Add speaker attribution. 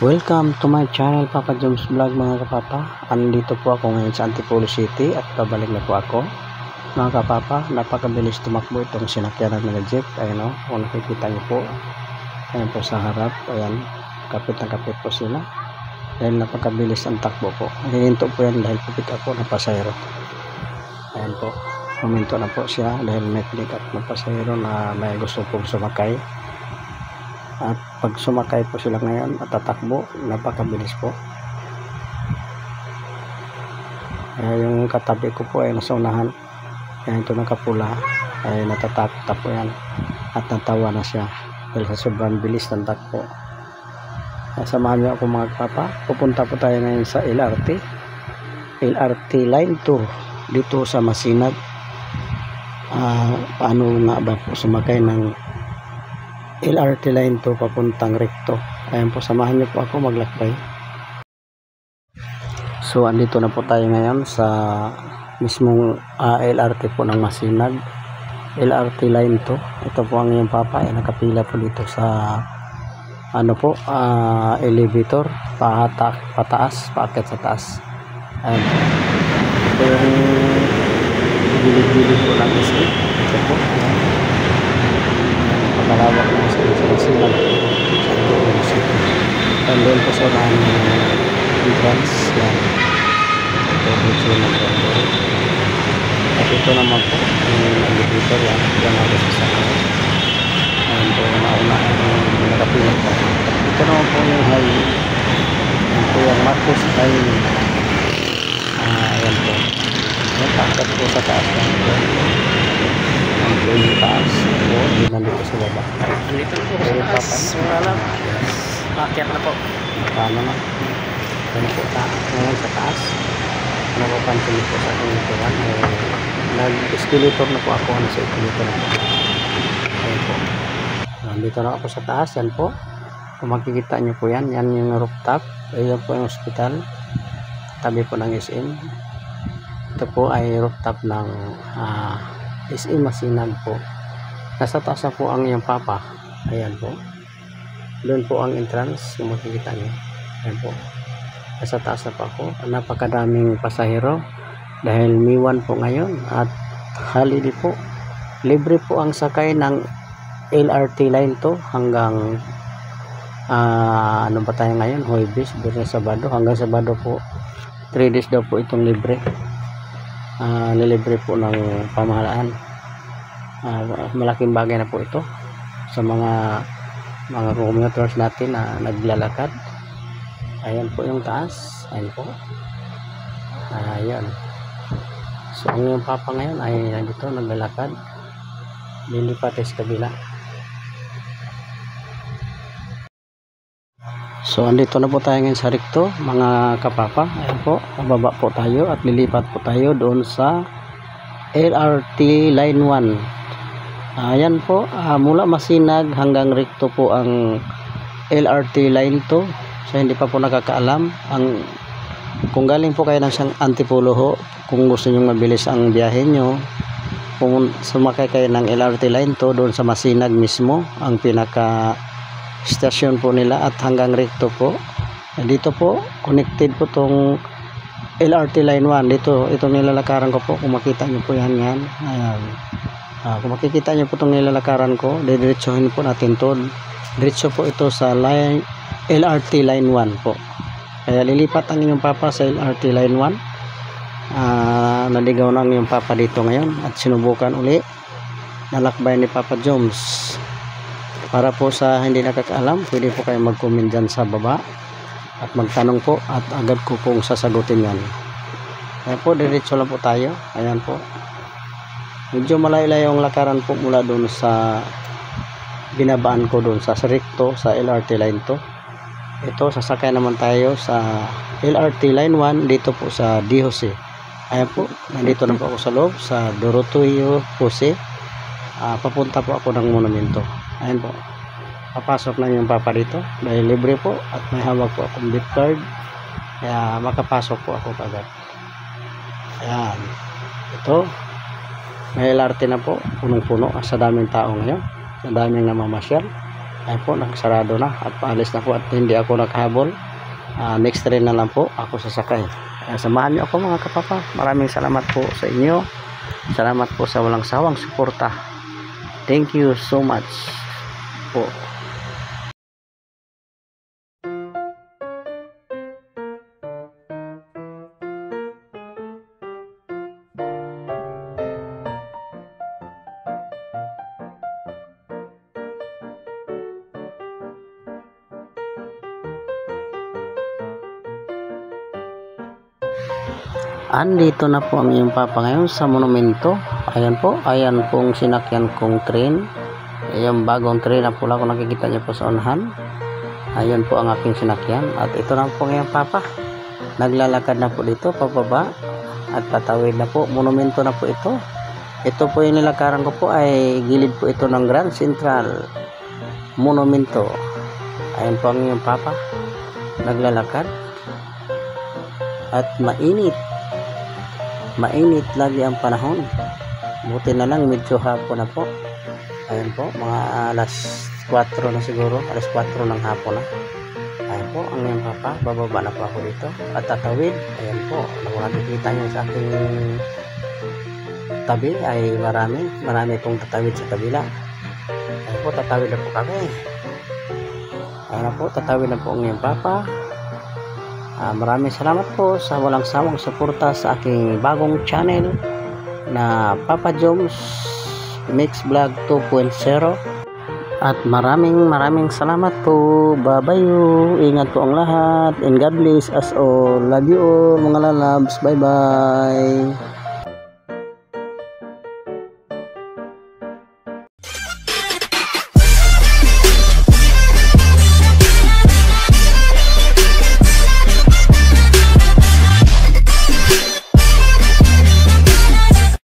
Speaker 1: Welcome to my channel, Papa Joms Vlog mga kapapa. Andito po ako ngayon sa Antipolo City at pabalik na po ako. Mga kapapa, napakabilis tumakbo itong sinakyanan ng jeep. Ayan o, kung nakikita niyo po. Ayan po sa harap. Ayan, kapit na kapit po sila. Dahil napakabilis ang takbo po. Hihinto po yan dahil pupik ako na pasahero. Ayan po, huminto na po siya dahil may pick up na pasahero na may gusto pong sumakay. At pag sumakay po sila ngayon at tatakbo, napakabilis po. Yung katabi ko po ay nasa unahan. Kaya ito nakapula ay natatakot po yan. At natawa na siya dahil sa sobrang bilis ng takbo. Samahan niyo ako mga kapapa. Pupunta po tayo ngayon sa LRT Line 2 dito sa Masinag. Paano nga ba po sumakay ng LRT Line 2 papuntang Recto? Ayan po, samahan niyo po ako maglakbay. So andito na po tayo ngayon sa mismong LRT po ng Masinag, LRT Line 2. Ito po ang iyong papa ay nakapila po dito sa ano po, elevator, pataas, paakyat sa taas. Ayan po, ito yung gilid-gilid po ng isip. Ito po, ayan, pagkalawak ng silang and then po sa unahan ng entrance yan. Ito dito na po. At ito naman po yung elevator yan. Yan ako sa sakay. Ayan po nauna yung nakapilat po. Ito naman po yung highway. Ayan po yung Marcos Highway. Ayan po. Ayan, takat po sa taas yan. Ayan po yung taas. Po, hindi nandito sa baba.
Speaker 2: Andito po sa taas. Wala lang. Akyat na po.
Speaker 1: Paano na? Ayan po ngayon sa taas. Napapansin po sa aking likuran. Nag-escalator na po ako. Nasa escalator na po. Ayan po. Nandito na ako sa taas. Yan po. Kung makikita nyo po yan. Yan yung rooftop. Ayan po yung hospital. Tabi po ng SM. Ito po ay rooftop ng SM Masinag po. Nasa taas na po ang iyong papa. Ayan po. Doon po ang entrance. Kung makikita nyo. Ayan po. Nasa taas na po ako. Napakadaming pasahero. Dahil May 1 po ngayon. At holiday po. Libre po ang sakay ng LRT Line 2 hanggang ano ba tayo ngayon? Huwebes, Biyernes, Sabado. Hanggang Sabado po. 3 days daw po itong libre. Nilibre po ng pamahalaan. Malaking bagay na po ito sa mga commuters natin na naglalakad. Ayan po yung taas. Ayan po. Ayan. So ang yung papa ngayon ay nandito naglalakad. Lilipat sa kabila. So andito na po tayo ngayon sa Recto mga kapapa. Ayan po. Pababa po tayo at lilipat po tayo doon sa LRT Line 1. Ayan po, mula Masinag hanggang Recto po ang LRT Line 2. So hindi pa po nakakaalam kung galing po kayo ng Antipolo ho, kung gusto niyo mabilis ang biyahe nyo, kung sumakay kayo ng LRT Line 2 doon sa Masinag mismo, ang pinaka stasyon po nila, at hanggang Recto po. Dito po connected po tong LRT Line 1 dito. Itong nilalakaran ko po, kung makita niyo po yan. Ayan. Kung makikita nyo po itong nilalakaran ko, didiretsohin po natin to. Diretso po ito sa LRT Line 1 po. Kaya lilipat ang inyong papa sa LRT Line 1. Naligaw na ang inyong papa dito ngayon at sinubukan uli nalakbay ni Papa Joms. Para po sa hindi nakakaalam, pwede po kayo mag-comment dyan sa baba at magtanong po at agad ko pong sasagutin yan. Kaya po, diretso lang po tayo. Ayan po. Medyo malayo-layo ang lakaran po mula doon sa binabaan ko doon sa Recto sa LRT Line 2. Ito, sasakay naman tayo sa LRT Line 1 dito po sa D. Jose. Ayan po, nandito na po ako sa loob sa Doroteo Jose. Papunta po ako ng monumento. Ayan po, papasok na yung papa dito dahil libre po at may hawak po akong beat card. Kaya makapasok po ako agad. Ayan, ito may LRT na po, punong-puno sa daming tao ngayon, sa daming namamasyal. Ay po, nakasarado na at paalis na po at hindi ako nakahabol. Next train na lang po ako sasakay. Samahan niyo ako mga kapapa. Maraming salamat po sa inyo. Salamat po sa walang sawang suporta. Thank you so much po. Andito na po ang iyong papa ngayon sa monumento. Ayan pong sinakyan kong train. Yung bagong train na pula kung nakikita niyo po sa unahan. Ayan po ang aking sinakyan. At ito na po ang iyong papa. Naglalakad na po dito pababa at patawid na po. Monumento na po ito. Ito po yung nilakaran ko po ay gilid po ito ng Grand Central Monumento. Ayan po ang iyong papa. Naglalakad. At mainit lagi ang panahon. Buti na lang medyo hapon na po. Ayan po, mga alas 4 na siguro, alas 4 ng hapon na. Ayan po ang iyong papa. Bababa na po ako dito at tatawid. Ayan po, nakikita nyo sa aking tabi ay marami pong tatawid sa kabila. Ayan po, tatawid na po kami. Ayan po, tatawid na po ang iyong papa. Maraming salamat po sa walang sawang suporta sa aking bagong channel na Papa Joms Mix Vlog 2.0. At maraming salamat po. Bye-bye. Ingat po ang lahat and God bless us all. Love you all mga lalabs. Bye-bye.